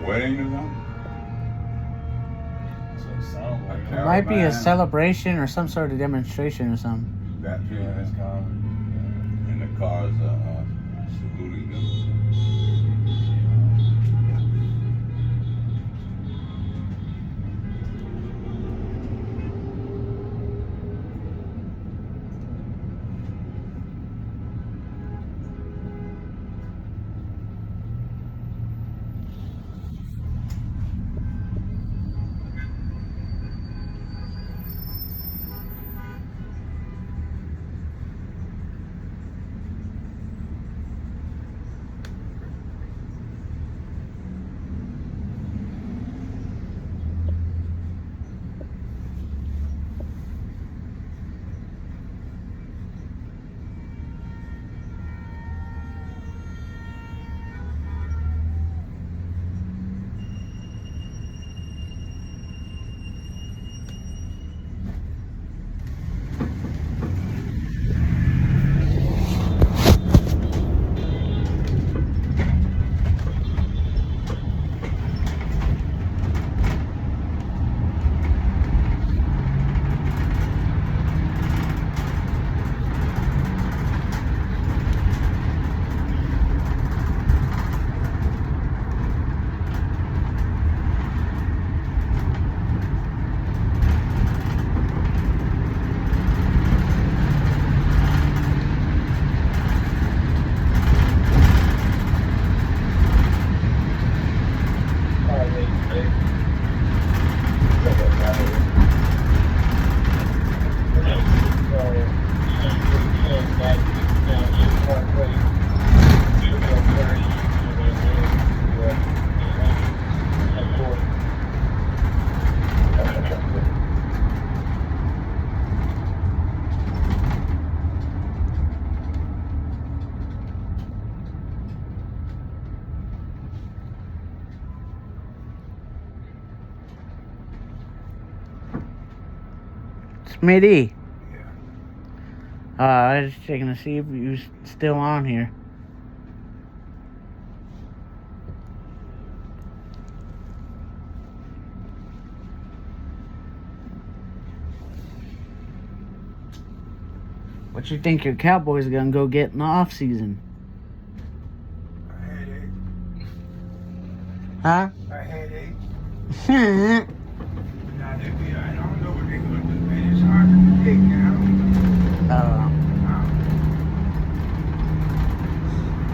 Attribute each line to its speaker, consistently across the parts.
Speaker 1: wedding or something?
Speaker 2: So it sounds like
Speaker 3: It might be a celebration or some sort of demonstration or something.
Speaker 1: That too,
Speaker 2: yeah, it's common.
Speaker 1: and the cars saluting them.
Speaker 3: Smitty.
Speaker 1: Yeah.
Speaker 3: I was just checking to see if you was still on here. What you think your Cowboys are gonna go get in the off season?
Speaker 1: A headache.
Speaker 3: Huh?
Speaker 1: A headache.
Speaker 3: Hmm.
Speaker 1: Now, I don't know what they're going to do, man. It's hard to predict now.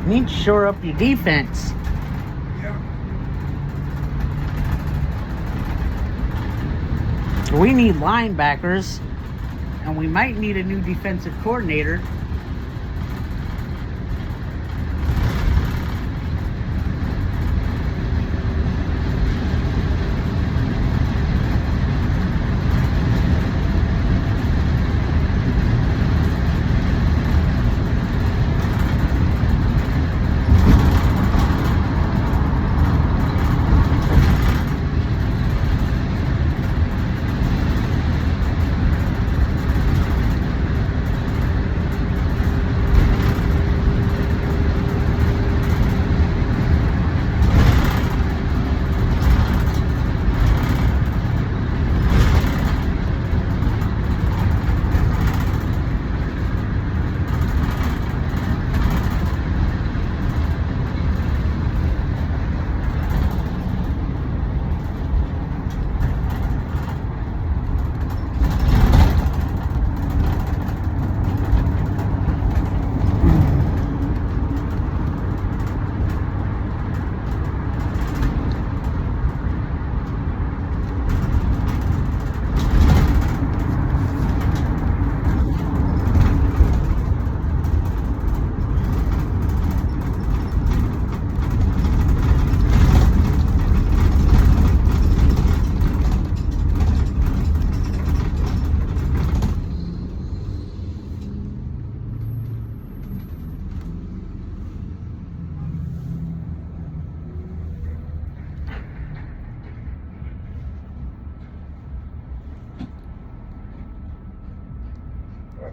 Speaker 3: Need to shore up your defense.
Speaker 1: Yeah.
Speaker 3: We need linebackers, and we might need a new defensive coordinator.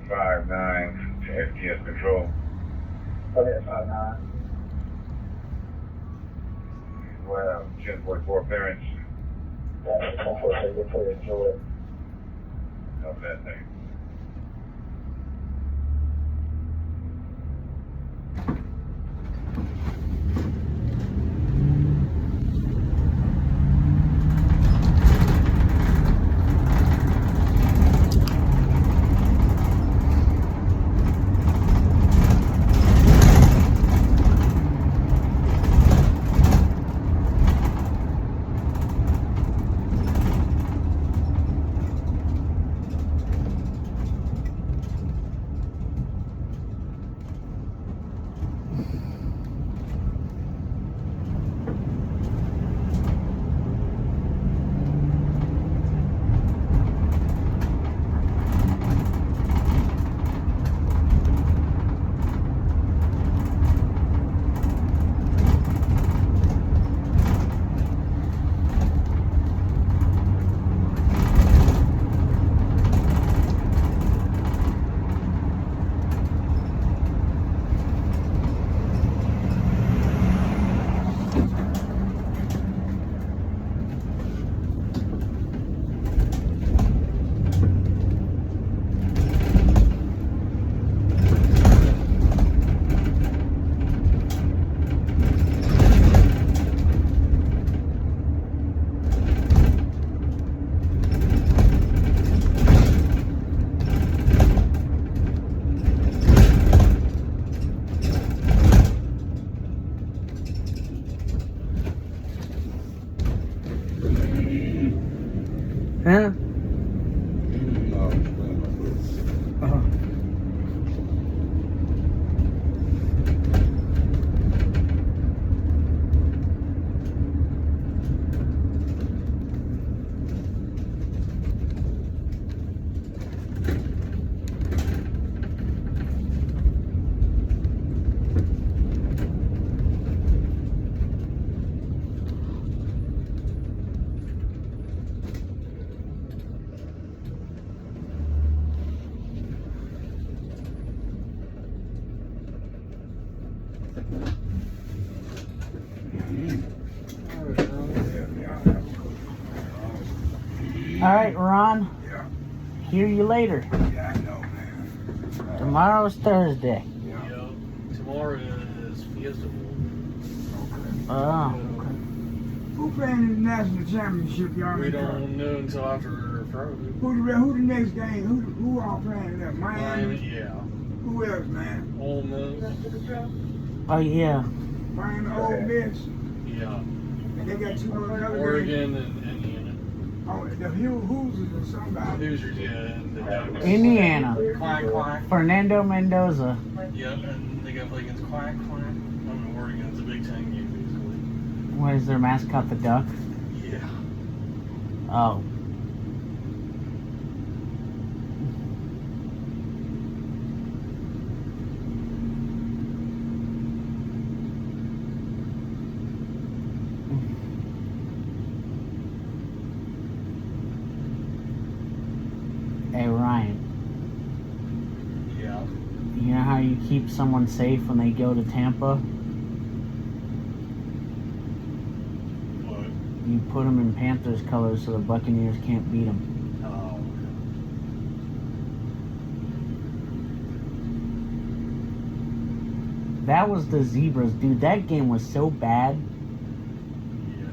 Speaker 1: Five nine to FPS control.
Speaker 2: Okay, 5-9.
Speaker 4: 1044 parents.
Speaker 5: Yeah, 1044, good for you, enjoy it.
Speaker 4: No bad thing.
Speaker 3: Huh? All right, Ron.
Speaker 1: Yeah.
Speaker 3: Hear you later.
Speaker 1: Yeah, I know, man.
Speaker 3: Tomorrow's Thursday.
Speaker 1: Yeah.
Speaker 2: Yeah. Tomorrow is Festival.
Speaker 3: Oh.
Speaker 1: Who playing in the national championship, y'all?
Speaker 2: We don't know until after Friday.
Speaker 1: Who the next game? Who all playing that? Miami?
Speaker 2: Yeah.
Speaker 1: Who else, man?
Speaker 2: Ole Miss.
Speaker 3: Oh yeah.
Speaker 1: Miami, Ole Miss.
Speaker 2: Yeah.
Speaker 1: And they got two other games.
Speaker 2: Oregon and Indiana.
Speaker 1: Oh, the Hoosiers or somebody.
Speaker 2: Hoosiers, yeah. And the Ducks.
Speaker 3: Indiana.
Speaker 2: Quack, quack.
Speaker 3: Fernando Mendoza.
Speaker 2: Yep, and they got play against Quack, quack. I'm Oregon. It's a Big Ten game, basically.
Speaker 3: What is their mascot? The duck.
Speaker 2: Yeah.
Speaker 3: Oh. Hey Ryan,
Speaker 2: Yeah.
Speaker 3: you know how you keep someone safe when they go to Tampa?
Speaker 2: What?
Speaker 3: You put them in Panthers colors so the Buccaneers can't beat them.
Speaker 2: Oh.
Speaker 3: That was the Zebras, dude. That game was so bad.
Speaker 2: Yeah.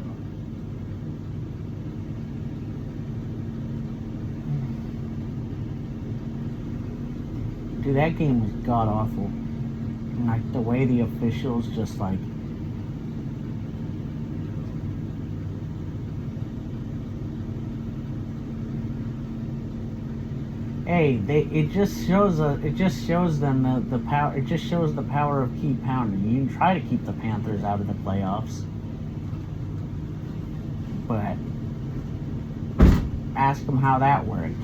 Speaker 3: Dude, that game was god awful. And, like the way the officials just like. Hey, it just shows them the power. It just shows the power of keep pounding. You can try to keep the Panthers out of the playoffs, but ask them how that worked.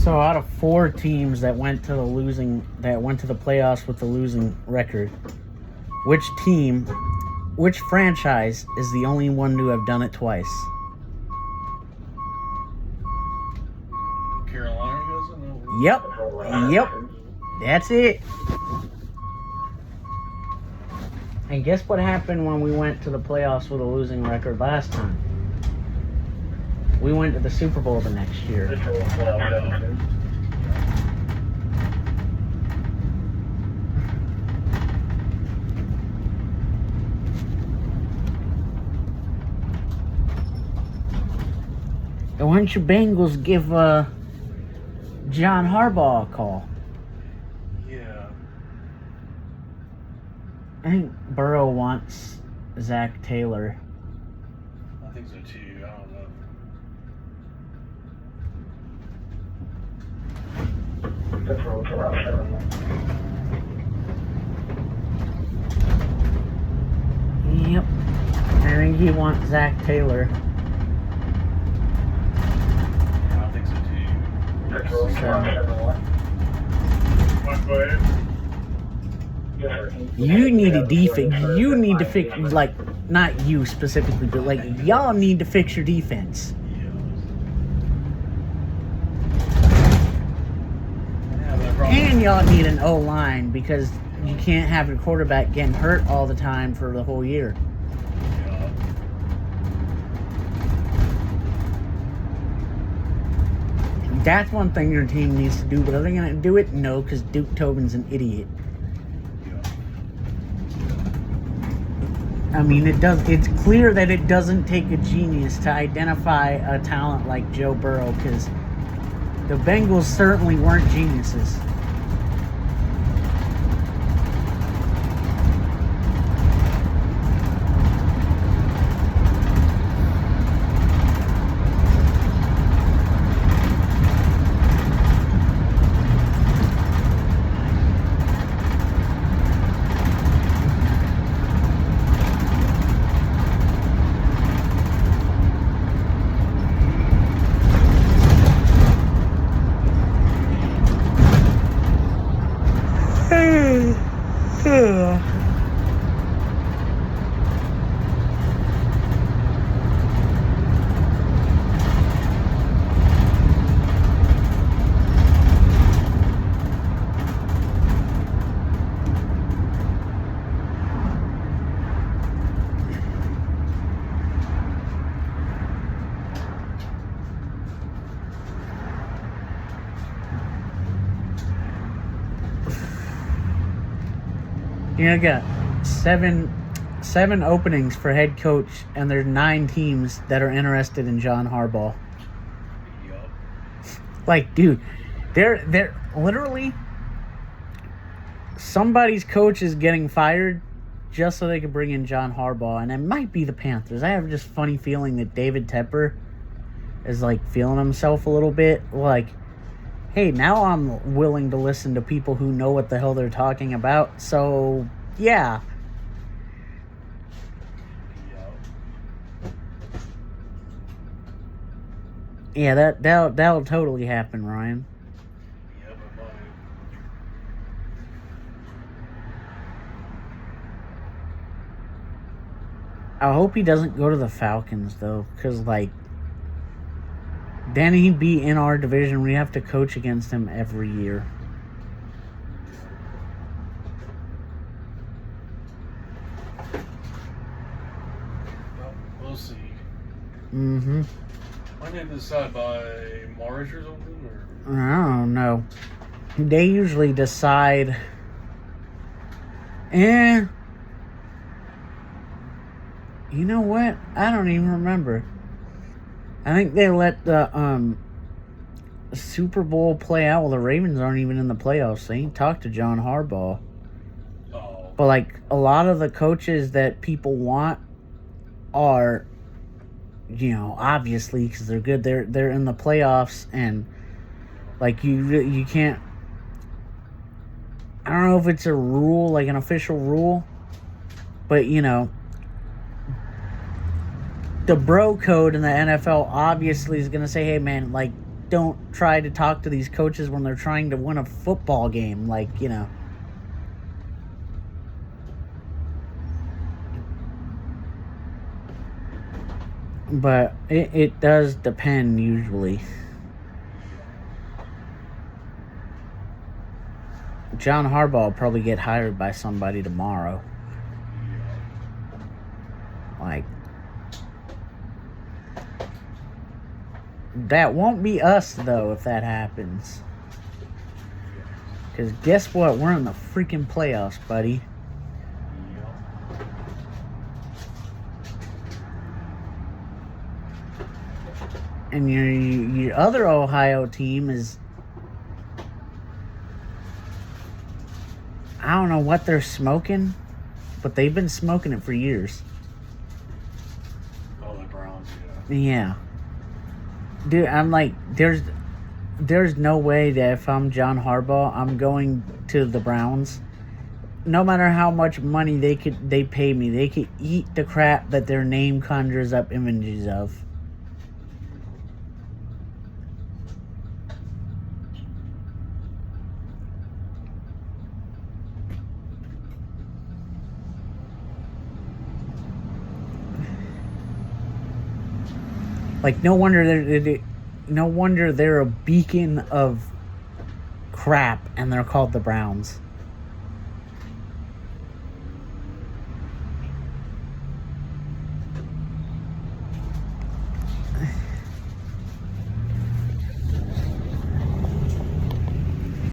Speaker 3: So out of 4 teams that went to the playoffs with the losing record, which franchise is the only one to have done it twice?
Speaker 2: Carolina doesn't?
Speaker 3: Yep. That's it. And guess what happened when we went to the playoffs with a losing record last time? We went to the Super Bowl the next year. And why don't you Bengals give John Harbaugh a call?
Speaker 2: Yeah.
Speaker 3: I think Burrow wants Zach Taylor.
Speaker 2: I think so too. I don't know.
Speaker 5: Central to Route 7.
Speaker 3: Yep. I think he wants Zach Taylor.
Speaker 2: Yeah, I think so too.
Speaker 5: Central to Route 7.
Speaker 4: One, go ahead.
Speaker 5: Yes, sir.
Speaker 3: You need a defense. You need to fix, like, not you specifically, but like y'all need to fix your defense.
Speaker 2: Yeah, but probably,
Speaker 3: And y'all need an O-line because you can't have your quarterback getting hurt all the time for the whole year.
Speaker 2: yeah.
Speaker 3: That's one thing your team needs to do, but are they going to do it? No, because Duke Tobin's an idiot. I mean, it's clear that it doesn't take a genius to identify a talent like Joe Burrow, because the Bengals certainly weren't geniuses. You know, got seven openings for head coach, and there's 9 teams that are interested in John Harbaugh.
Speaker 2: Yup.
Speaker 3: Like, dude, they're literally somebody's coach is getting fired just so they can bring in John Harbaugh, and it might be the Panthers. I have just funny feeling that David Tepper is like feeling himself a little bit like, hey, now I'm willing to listen to people who know what the hell they're talking about. So, yeah.
Speaker 2: Yup.
Speaker 3: Yeah, that'll totally happen, Ryan.
Speaker 2: Yep, it might.
Speaker 3: I hope he doesn't go to the Falcons, though, because, like, then he'd be in our division. We have to coach against him every year.
Speaker 2: Well, we'll see.
Speaker 3: Mm-hmm.
Speaker 2: When they decide by March or something? Or?
Speaker 3: I don't know. They usually decide... You know what? I don't even remember. I think they let the Super Bowl play out. Well, the Ravens aren't even in the playoffs. They ain't talked to John Harbaugh.
Speaker 2: Oh.
Speaker 3: But, like, a lot of the coaches that people want are, you know, obviously, because they're good, they're in the playoffs, and, like, you can't... I don't know if it's a rule, like an official rule, but, you know, the bro code in the NFL obviously is going to say, hey, man, like, don't try to talk to these coaches when they're trying to win a football game. Like, you know. But it does depend usually. John Harbaugh will probably get hired by somebody tomorrow. Like, that won't be us, though, if that happens. Because guess what? We're in the freaking playoffs, buddy. And your other Ohio team is... I don't know what they're smoking, but they've been smoking it for years.
Speaker 2: Oh, the Browns,
Speaker 3: Yeah. Dude, I'm like, there's no way that if I'm John Harbaugh, I'm going to the Browns. No matter how much money they pay me, they could eat the crap that their name conjures up images of. Like, no wonder they're a beacon of crap, and they're called the Browns.